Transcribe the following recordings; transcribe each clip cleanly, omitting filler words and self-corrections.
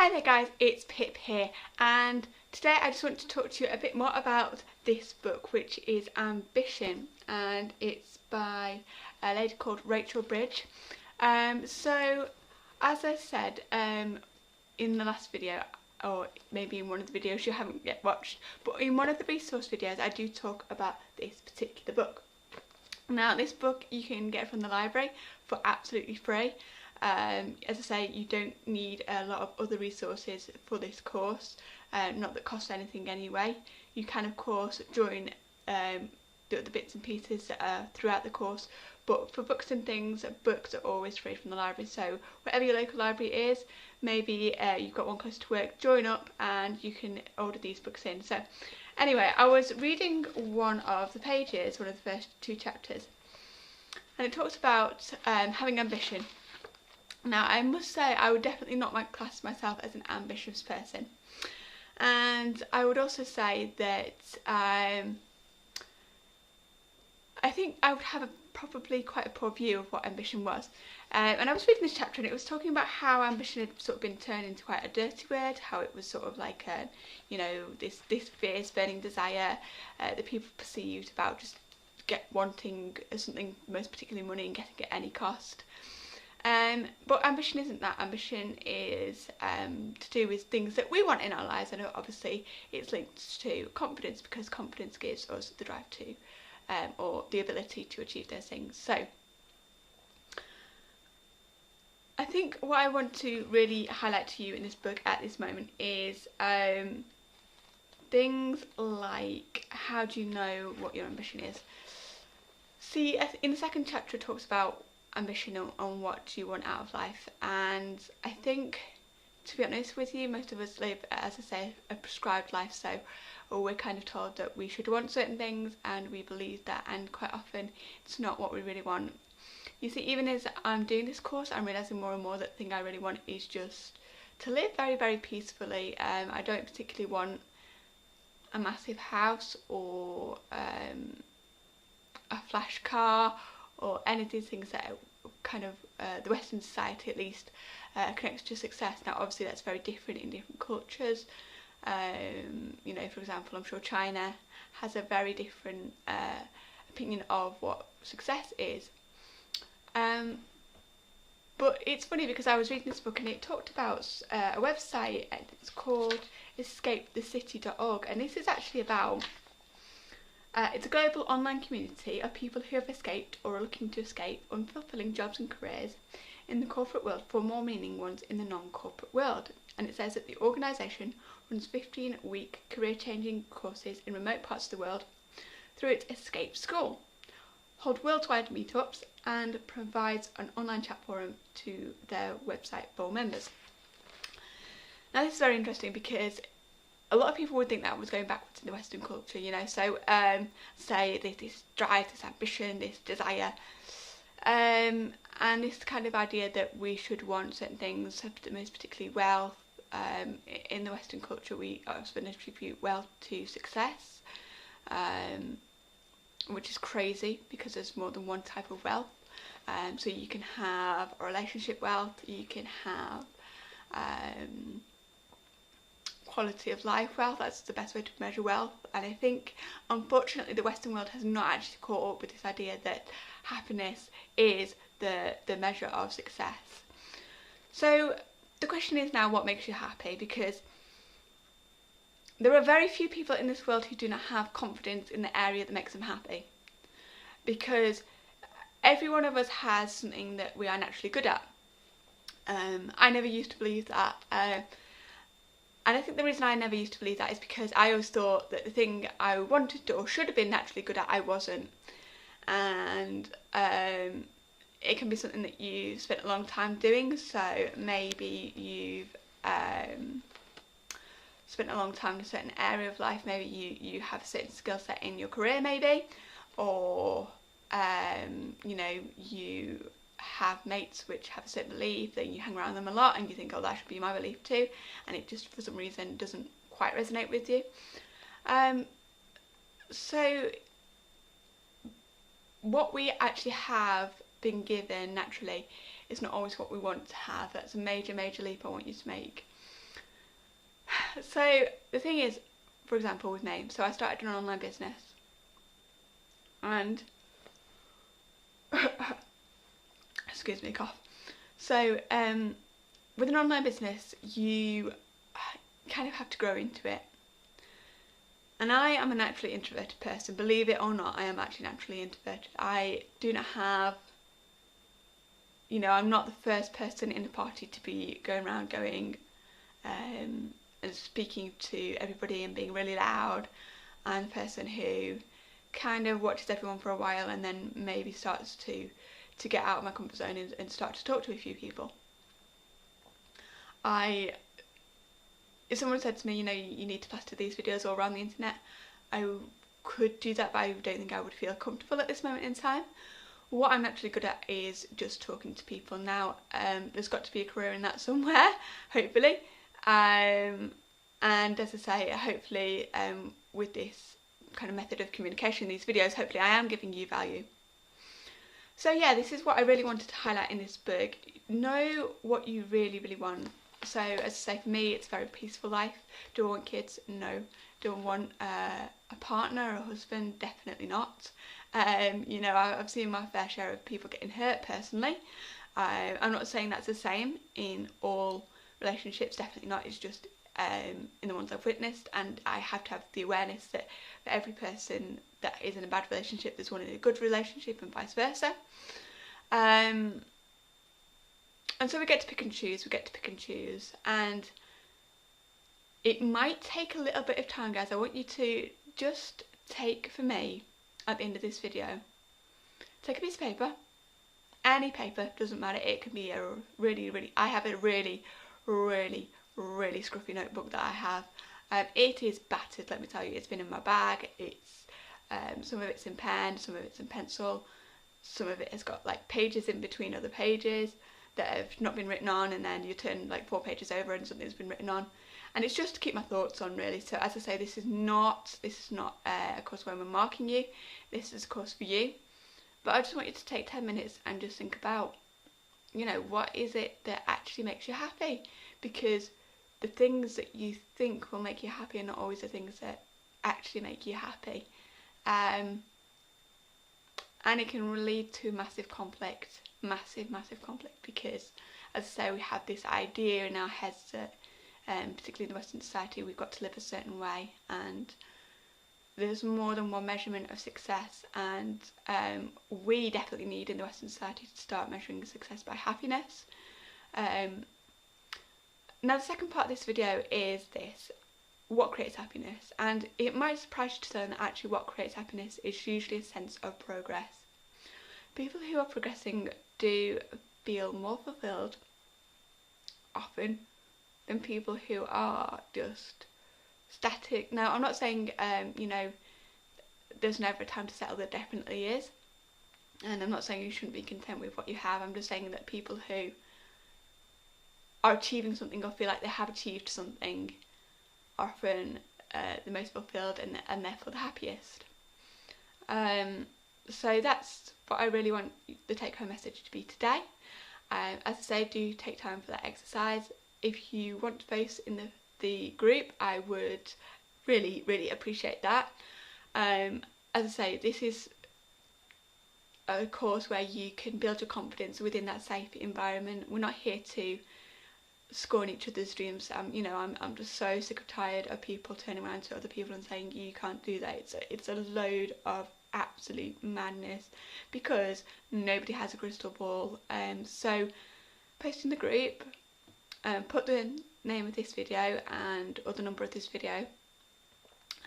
Hi there guys, it's Pip here, and today I just want to talk to you a bit more about this book, which is Ambition, and it's by a lady called Rachel Bridge. So as I said in the last video, or maybe in one of the videos you haven't yet watched, but in one of the resource videos I do talk about this particular book. Now this book you can get from the library for absolutely free. As I say, you don't need a lot of other resources for this course, not that cost anything anyway. You can of course join the bits and pieces that are throughout the course, but for books and things, books are always free from the library. So whatever your local library is, maybe you've got one close to work, join up and you can order these books in. So anyway, I was reading one of the pages, one of the first 2 chapters, and it talks about having ambition. Now I must say I would definitely not class myself as an ambitious person, and I would also say that I think I would have probably quite a poor view of what ambition was. And I was reading this chapter and it was talking about how ambition had sort of been turned into quite a dirty word, how it was sort of like this fierce burning desire that people perceived about just wanting something, most particularly money, and getting it at any cost. But ambition isn't that. Ambition is to do with things that we want in our lives, and obviously it's linked to confidence, because confidence gives us the drive to or the ability to achieve those things. So I think what I want to really highlight to you in this book at this moment is things like, how do you know what your ambition is? See, in the second chapter it talks about ambition on what you want out of life, and I think, to be honest with you, most of us live, as I say, a prescribed life, so we're kind of told that we should want certain things and we believe that, and quite often it's not what we really want. You see, even as I'm doing this course, I'm realising more and more that the thing I really want is just to live very, very peacefully. I don't particularly want a massive house or a flash car or any of these things that are kind of the Western society at least connects to success. Now obviously that's very different in different cultures. You know, for example, I'm sure China has a very different opinion of what success is. But it's funny because I was reading this book and it talked about a website, and it's called escapethecity.org, and this is actually about it's a global online community of people who have escaped or are looking to escape unfulfilling jobs and careers in the corporate world for more meaning ones in the non-corporate world. And it says that the organisation runs 15-week career-changing courses in remote parts of the world through its Escape School, hold worldwide meetups, and provides an online chat forum to their website for members. Now this is very interesting because a lot of people would think that was going backwards in the Western culture, you know, so say this drive, this ambition, this desire, and this kind of idea that we should want certain things, most particularly wealth. In the Western culture we often attribute wealth to success, which is crazy because there's more than one type of wealth. So you can have a relationship wealth, you can have quality of life wealth. That's the best way to measure wealth, and I think unfortunately the Western world has not actually caught up with this idea that happiness is the measure of success. So the question is now, what makes you happy? Because there are very few people in this world who do not have confidence in the area that makes them happy, because every one of us has something that we are naturally good at. I never used to believe that. And I think the reason I never used to believe that is because I always thought that the thing I wanted to or should have been naturally good at, I wasn't. And it can be something that you spent a long time doing, so maybe you've spent a long time in a certain area of life, maybe you have a certain skill set in your career maybe, or you know, you have mates which have a certain belief, then you hang around them a lot and you think, oh, that should be my belief too, and it just for some reason doesn't quite resonate with you. So what we actually have been given naturally is not always what we want to have. That's a major leap I want you to make. So the thing is, for example, with me, so I started an online business, and excuse me, cough. So with an online business, you kind of have to grow into it. And I am a naturally introverted person. Believe it or not, I am actually naturally introverted. I do not have, you know, I'm not the first person in the party to be going around going and speaking to everybody and being really loud. I'm the person who kind of watches everyone for a while and then maybe starts to get out of my comfort zone and start to talk to a few people. If someone said to me, you know, you need to plaster these videos all around the internet, I could do that, but I don't think I would feel comfortable at this moment in time. What I'm actually good at is just talking to people. Now, there's got to be a career in that somewhere, hopefully. And as I say, hopefully with this kind of method of communication, these videos, hopefully I am giving you value. So yeah, this is what I really wanted to highlight in this book. Know what you really, really want. So as I say, for me, it's a very peaceful life. Do I want kids? No. Do I want a partner or a husband? Definitely not. You know, I've seen my fair share of people getting hurt personally. I'm not saying that's the same in all relationships, definitely not. It's just in the ones I've witnessed, and I have to have the awareness that for every person that is in a bad relationship, there's one in a good relationship, and vice versa. And so we get to pick and choose, and it might take a little bit of time, guys. I want you to just take, for me, at the end of this video, take a piece of paper, any paper, doesn't matter. It can be a I have a really scruffy notebook that I have. It is battered, let me tell you. It's been in my bag. It's some of it's in pen, some of it's in pencil, some of it has got like pages in between other pages that have not been written on, and then you turn like 4 pages over and something's been written on, and it's just to keep my thoughts on, really. So as I say, this is not a course where we're marking you. This is a course for you, but I just want you to take 10 minutes and just think about, you know, what is it that actually makes you happy, because the things that you think will make you happy are not always the things that actually make you happy, and it can lead to massive conflict, massive conflict, because as I say, we have this idea in our heads that particularly in the Western society, we've got to live a certain way, and there's more than one measurement of success, and we definitely need in the Western society to start measuring success by happiness. Now the second part of this video is this: what creates happiness? And it might surprise you to learn that actually what creates happiness is usually a sense of progress. People who are progressing do feel more fulfilled often than people who are just static. Now I'm not saying you know, there's never a time to settle. There definitely is, and I'm not saying you shouldn't be content with what you have. I'm just saying that people who are achieving something or feel like they have achieved something are often the most fulfilled and therefore the happiest. So that's what I really want the take-home message to be today. As I say, do take time for that exercise. If you want to post in the group, I would really appreciate that. As I say, this is a course where you can build your confidence within that safe environment. We're not here to scorn each other's dreams. You know, I'm just so sick of tired of people turning around to other people and saying you can't do that. It's a load of absolute madness, because nobody has a crystal ball. So post in the group, put the name of this video or the number of this video,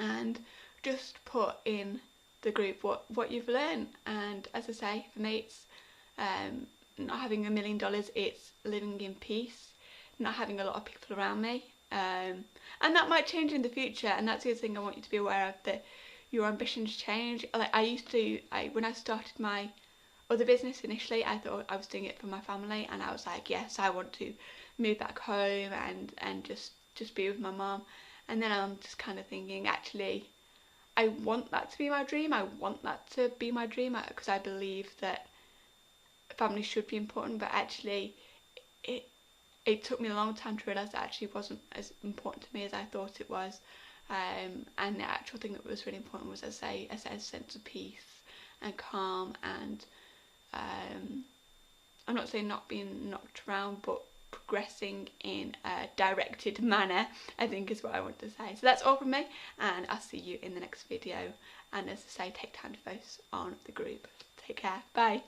and just put in the group what you've learned. And as I say, for me, it's not having $1 million, it's living in peace, not having a lot of people around me, and that might change in the future. And that's the other thing I want you to be aware of, that your ambitions change. Like when I started my other business initially, I thought I was doing it for my family, and I was like, yes, I want to move back home and just be with my mum. And then I'm just kind of thinking, actually, I want that to be my dream. Because I believe that family should be important, but actually it took me a long time to realise that actually wasn't as important to me as I thought it was. And the actual thing that was really important was, as I say, a sense of peace and calm, and I'm not saying not being knocked around, but progressing in a directed manner, I think is what I want to say. So that's all from me, and I'll see you in the next video. And as I say, take time to focus on the group. Take care. Bye.